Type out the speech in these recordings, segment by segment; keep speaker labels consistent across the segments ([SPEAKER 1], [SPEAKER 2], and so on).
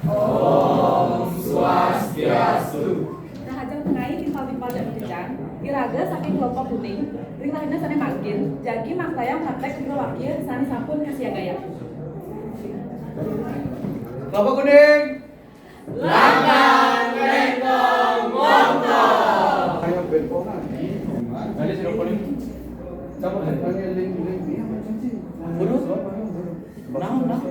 [SPEAKER 1] Om Swastiastu.
[SPEAKER 2] Nah, hajang tengahi timpal-timpal dan kejang, iraga saking kelompok kuning, ring lahirnya sana makin, jagi maktayang praktek kedua wakil, sani sampun kasih gaya.
[SPEAKER 1] Kelompok kuning. Langkang lengkong montong.
[SPEAKER 3] Ayo bentongan.
[SPEAKER 1] Nanti sudah paling. Siapa yang link? Buruk. Nah.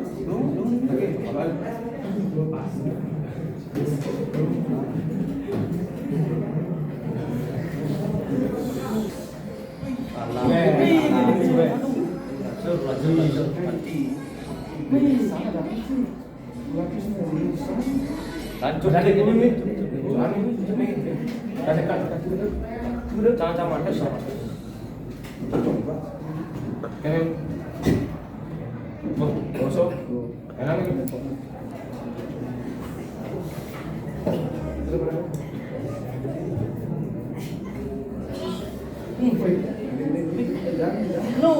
[SPEAKER 1] Lanjut dari dulu nih. Jangan macam sama. Kayak bosok. Enak nih.
[SPEAKER 3] No,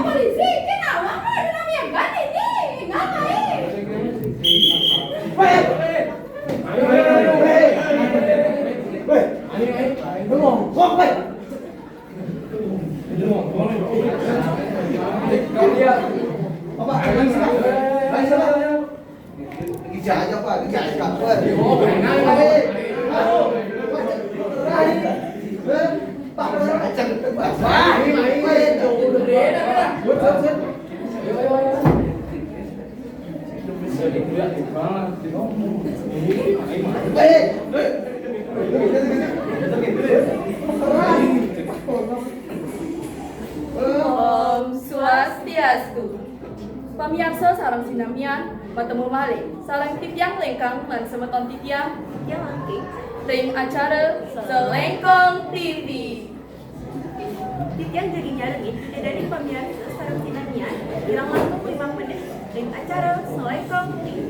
[SPEAKER 2] Polisi, kenapa? Kenapa yang gani nih? Ngapain? Om Swastiastu. Pamiarsa sareng sinamian matemu malih sareng titiang lengkang lan semeton titiang yang langking ring acara Selengkong TV.
[SPEAKER 4] Titiang jadi jarengin dari pamiarsa sareng sinamian bilang langsung 5 menit ring acara Selengkong TV.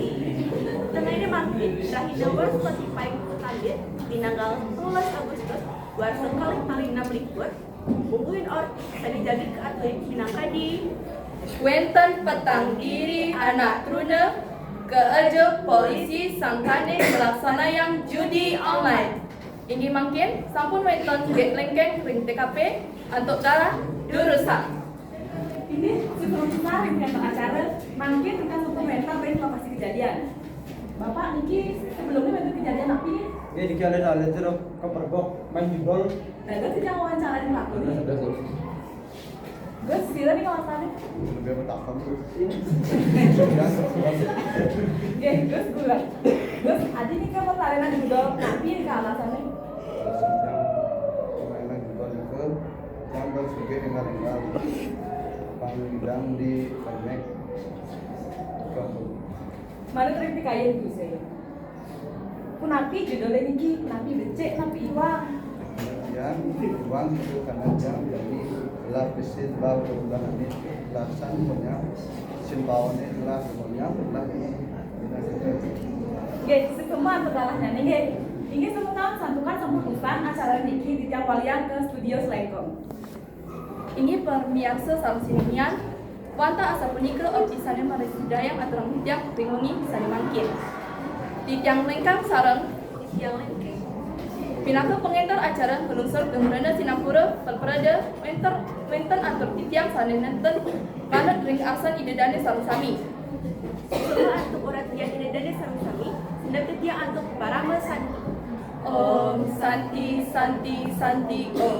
[SPEAKER 4] Tengah ini makin dahil nomor Spotify lanjut di tanggal 12 Agustus luar sekali paling 6 libur bukuin or tadi jadi ke atlet Minangkadi.
[SPEAKER 2] Wenten petang diri anak truna keejo polisi sangkane melaksana yang judi online. Ini mungkin sampun wenten get lengkeng ring TKP untuk darah durusak. Ini sebelum kita ring acara, mungkin kita suplementar ring lokasi kejadian. Bapak niki sebelumnya wenten kejadian apa ini?
[SPEAKER 3] Ini dikalian alat jeruk keperbok main judol.
[SPEAKER 2] Nah, gue tidak wawancara yang laku nih. Gue sila nih kawasannya.
[SPEAKER 3] Lebih bertakam tuh.
[SPEAKER 2] Gus gue. Gus, aja nih kamu tarenan di budol. Tapi ini ke alasannya.
[SPEAKER 3] Mainan judol itu jangan sebagai dengar-dengar. Panggilan di banyak.
[SPEAKER 2] Mana trik kain Gus ya? Kunapi judulnya niki, kunapi becek, kunapi iwang.
[SPEAKER 3] Yang uang itu karena jam jadi lapisin bau bulan ini lasan punya simbauannya lah semuanya lah ini.
[SPEAKER 2] Oke, semua pergalahnya nih. Ini semua tahun santukan semputusan acara niki di tiap walian ke studio Selengkong. Ini permiarsa salsinian. Wanta asa punika optisane maresidayang aturang tiang bingungi sani mangkin. Di tiang lengkang sareng
[SPEAKER 4] Yang lengkeng
[SPEAKER 2] pinaka pengentar acara penungsur gembrana Sinapura perperada wenten atur titiang sane nenten manut ring aksan idedane sareng-sami.
[SPEAKER 4] semua antuk urat yang ini dari sami hendak dia antuk parama santi.
[SPEAKER 2] Om Santi Santi Santi Om.